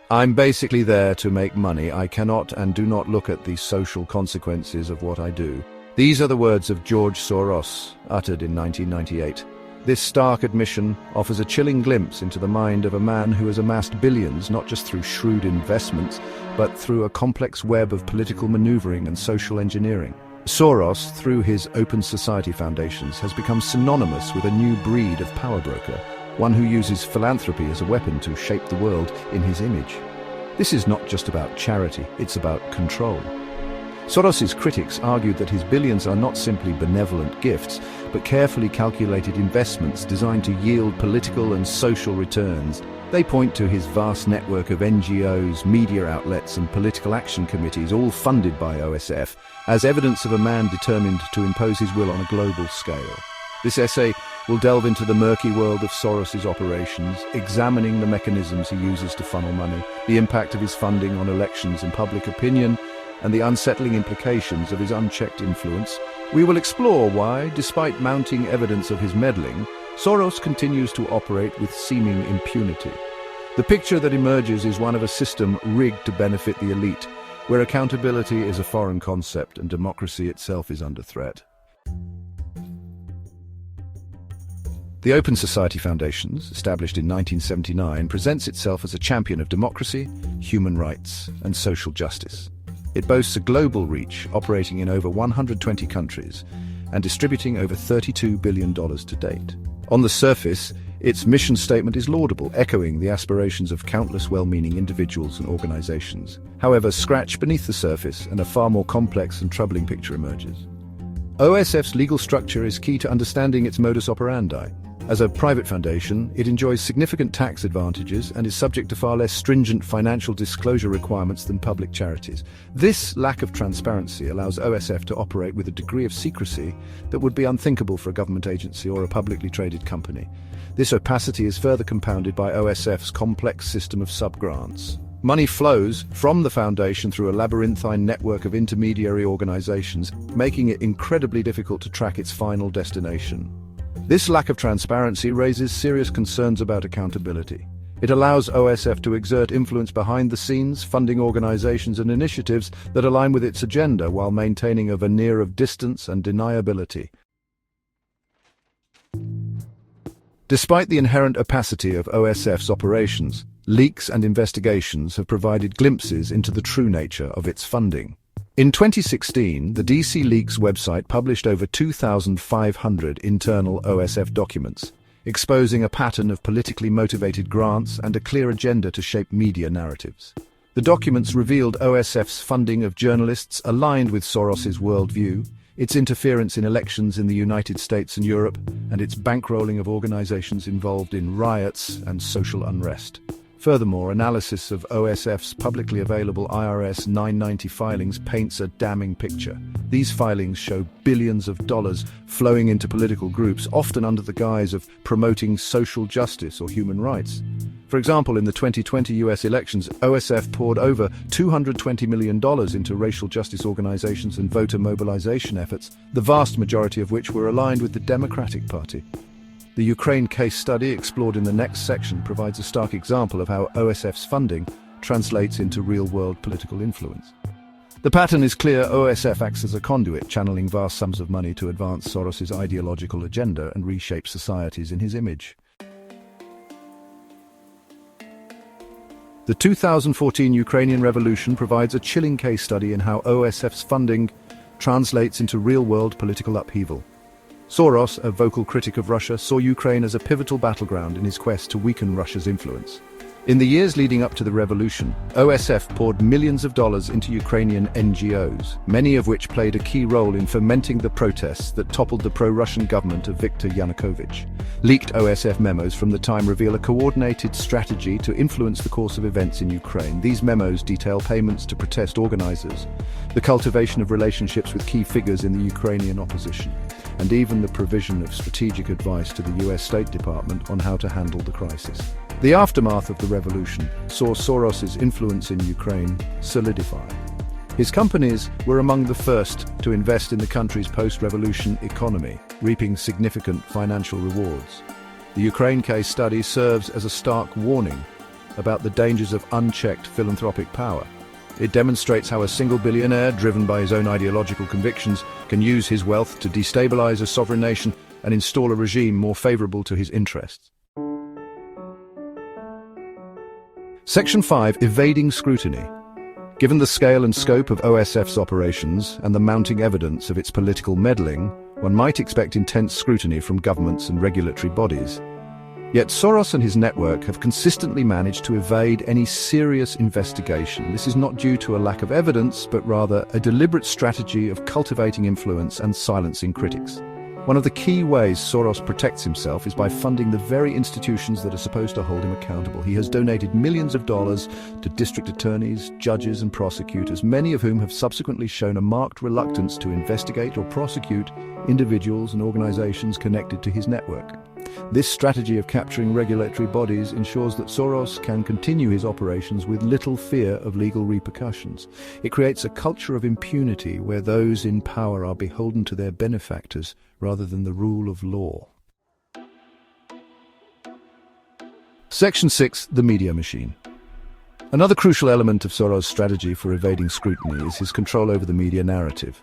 I'm basically there to make money. I cannot and do not look at the social consequences of what I do. These are the words of George Soros, uttered in 1998. This stark admission offers a chilling glimpse into the mind of a man who has amassed billions not just through shrewd investments, but through a complex web of political maneuvering and social engineering. Soros, through his Open Society foundations, has become synonymous with a new breed of power broker, one who uses philanthropy as a weapon to shape the world in his image. This is not just about charity, it's about control. Soros's critics argued that his billions are not simply benevolent gifts, but carefully calculated investments designed to yield political and social returns. They point to his vast network of NGOs, media outlets, and political action committees, all funded by OSF, as evidence of a man determined to impose his will on a global scale. This essay will delve into the murky world of Soros's operations, examining the mechanisms he uses to funnel money, the impact of his funding on elections and public opinion, and the unsettling implications of his unchecked influence. We will explore why, despite mounting evidence of his meddling, Soros continues to operate with seeming impunity. The picture that emerges is one of a system rigged to benefit the elite, where accountability is a foreign concept and democracy itself is under threat. The Open Society Foundations, established in 1979, presents itself as a champion of democracy, human rights, and social justice. It boasts a global reach, operating in over 120 countries and distributing over $32 billion to date. On the surface, its mission statement is laudable, echoing the aspirations of countless well-meaning individuals and organizations. However, scratch beneath the surface and a far more complex and troubling picture emerges. OSF's legal structure is key to understanding its modus operandi. As a private foundation, it enjoys significant tax advantages and is subject to far less stringent financial disclosure requirements than public charities. This lack of transparency allows OSF to operate with a degree of secrecy that would be unthinkable for a government agency or a publicly traded company. This opacity is further compounded by OSF's complex system of subgrants. Money flows from the foundation through a labyrinthine network of intermediary organizations, making it incredibly difficult to track its final destination. This lack of transparency raises serious concerns about accountability. It allows OSF to exert influence behind the scenes, funding organizations and initiatives that align with its agenda while maintaining a veneer of distance and deniability. Despite the inherent opacity of OSF's operations, leaks and investigations have provided glimpses into the true nature of its funding. In 2016, the DC Leaks website published over 2,500 internal OSF documents, exposing a pattern of politically motivated grants and a clear agenda to shape media narratives. The documents revealed OSF's funding of journalists aligned with Soros's worldview, its interference in elections in the United States and Europe, and its bankrolling of organizations involved in riots and social unrest. Furthermore, analysis of OSF's publicly available IRS 990 filings paints a damning picture. These filings show billions of dollars flowing into political groups, often under the guise of promoting social justice or human rights. For example, in the 2020 US elections, OSF poured over $220 million into racial justice organizations and voter mobilization efforts, the vast majority of which were aligned with the Democratic Party. The Ukraine case study, explored in the next section, provides a stark example of how OSF's funding translates into real-world political influence. The pattern is clear. OSF acts as a conduit, channeling vast sums of money to advance Soros's ideological agenda and reshape societies in his image. The 2014 Ukrainian Revolution provides a chilling case study in how OSF's funding translates into real-world political upheaval. Soros, a vocal critic of Russia, saw Ukraine as a pivotal battleground in his quest to weaken Russia's influence. In the years leading up to the revolution, OSF poured millions of dollars into Ukrainian NGOs, many of which played a key role in fomenting the protests that toppled the pro-Russian government of Viktor Yanukovych. Leaked OSF memos from the time reveal a coordinated strategy to influence the course of events in Ukraine. These memos detail payments to protest organizers, the cultivation of relationships with key figures in the Ukrainian opposition, and even the provision of strategic advice to the US State Department on how to handle the crisis. The aftermath of the revolution saw Soros's influence in Ukraine solidify. His companies were among the first to invest in the country's post-revolution economy, reaping significant financial rewards. The Ukraine case study serves as a stark warning. about the dangers of unchecked philanthropic power. It demonstrates how a single billionaire, driven by his own ideological convictions, can use his wealth to destabilize a sovereign nation and install a regime more favorable to his interests. Section 5. Evading scrutiny. Given the scale and scope of OSF's operations and the mounting evidence of its political meddling, one might expect intense scrutiny from governments and regulatory bodies. Yet Soros and his network have consistently managed to evade any serious investigation. This is not due to a lack of evidence, but rather a deliberate strategy of cultivating influence and silencing critics. One of the key ways Soros protects himself is by funding the very institutions that are supposed to hold him accountable. He has donated millions of dollars to district attorneys, judges and prosecutors, many of whom have subsequently shown a marked reluctance to investigate or prosecute individuals and organizations connected to his network. This strategy of capturing regulatory bodies ensures that Soros can continue his operations with little fear of legal repercussions. It creates a culture of impunity where those in power are beholden to their benefactors rather than the rule of law. Section 6. The media machine. Another crucial element of Soros' strategy for evading scrutiny is his control over the media narrative.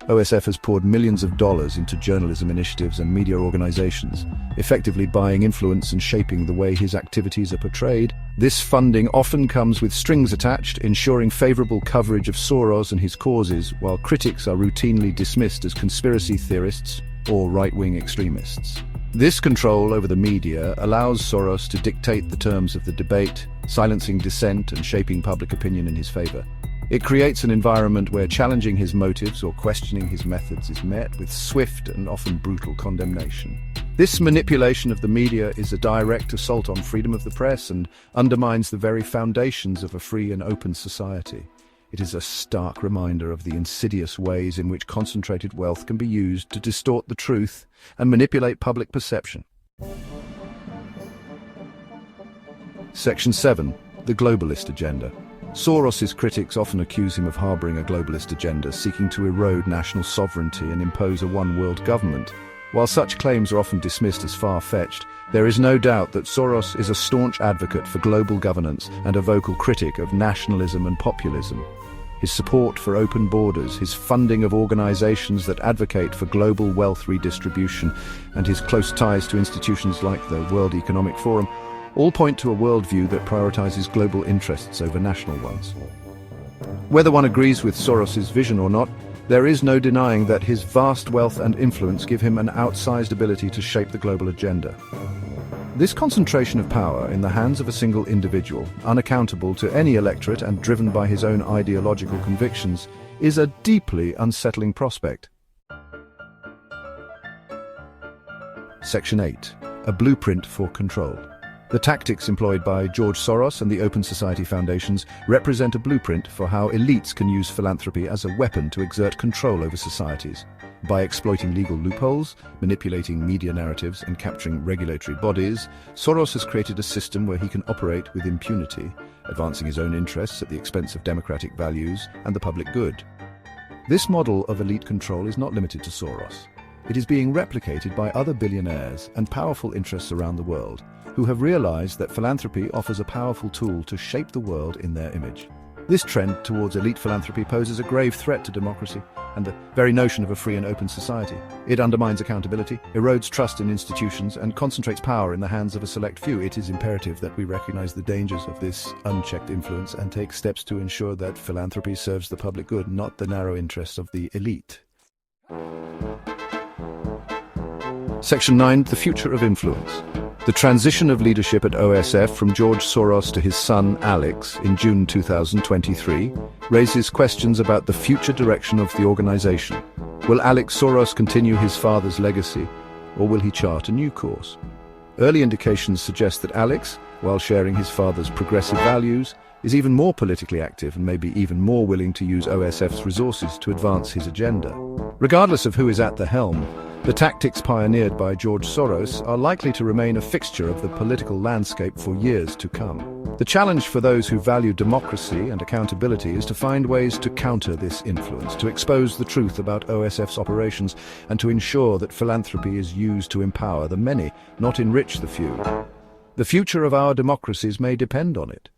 OSF has poured millions of dollars into journalism initiatives and media organizations, effectively buying influence and shaping the way his activities are portrayed. This funding often comes with strings attached, ensuring favorable coverage of Soros and his causes, while critics are routinely dismissed as conspiracy theorists or right-wing extremists. This control over the media allows Soros to dictate the terms of the debate, silencing dissent and shaping public opinion in his favor. It creates an environment where challenging his motives or questioning his methods is met with swift and often brutal condemnation. This manipulation of the media is a direct assault on freedom of the press and undermines the very foundations of a free and open society. It is a stark reminder of the insidious ways in which concentrated wealth can be used to distort the truth and manipulate public perception. Section 7. The globalist agenda. Soros's critics often accuse him of harboring a globalist agenda, seeking to erode national sovereignty and impose a one-world government. While such claims are often dismissed as far-fetched, there is no doubt that Soros is a staunch advocate for global governance and a vocal critic of nationalism and populism. His support for open borders, his funding of organizations that advocate for global wealth redistribution, and his close ties to institutions like the World Economic Forum all point to a worldview that prioritizes global interests over national ones. Whether one agrees with Soros's vision or not, there is no denying that his vast wealth and influence give him an outsized ability to shape the global agenda. This concentration of power in the hands of a single individual, unaccountable to any electorate and driven by his own ideological convictions, is a deeply unsettling prospect. Section 8. A blueprint for control. The tactics employed by George Soros and the Open Society Foundations represent a blueprint for how elites can use philanthropy as a weapon to exert control over societies. By exploiting legal loopholes, manipulating media narratives, and capturing regulatory bodies, Soros has created a system where he can operate with impunity, advancing his own interests at the expense of democratic values and the public good. This model of elite control is not limited to Soros. It is being replicated by other billionaires and powerful interests around the world, who have realized that philanthropy offers a powerful tool to shape the world in their image. This trend towards elite philanthropy poses a grave threat to democracy and the very notion of a free and open society. It undermines accountability, erodes trust in institutions, and concentrates power in the hands of a select few. It is imperative that we recognize the dangers of this unchecked influence and take steps to ensure that philanthropy serves the public good, not the narrow interests of the elite. Section 9. The future of influence. The transition of leadership at OSF from George Soros to his son Alex in June 2023 raises questions about the future direction of the organization. Will Alex Soros continue his father's legacy, or will he chart a new course? Early indications suggest that Alex, while sharing his father's progressive values, is even more politically active and may be even more willing to use OSF's resources to advance his agenda. Regardless of who is at the helm, the tactics pioneered by George Soros are likely to remain a fixture of the political landscape for years to come. The challenge for those who value democracy and accountability is to find ways to counter this influence, to expose the truth about OSF's operations, and to ensure that philanthropy is used to empower the many, not enrich the few. The future of our democracies may depend on it.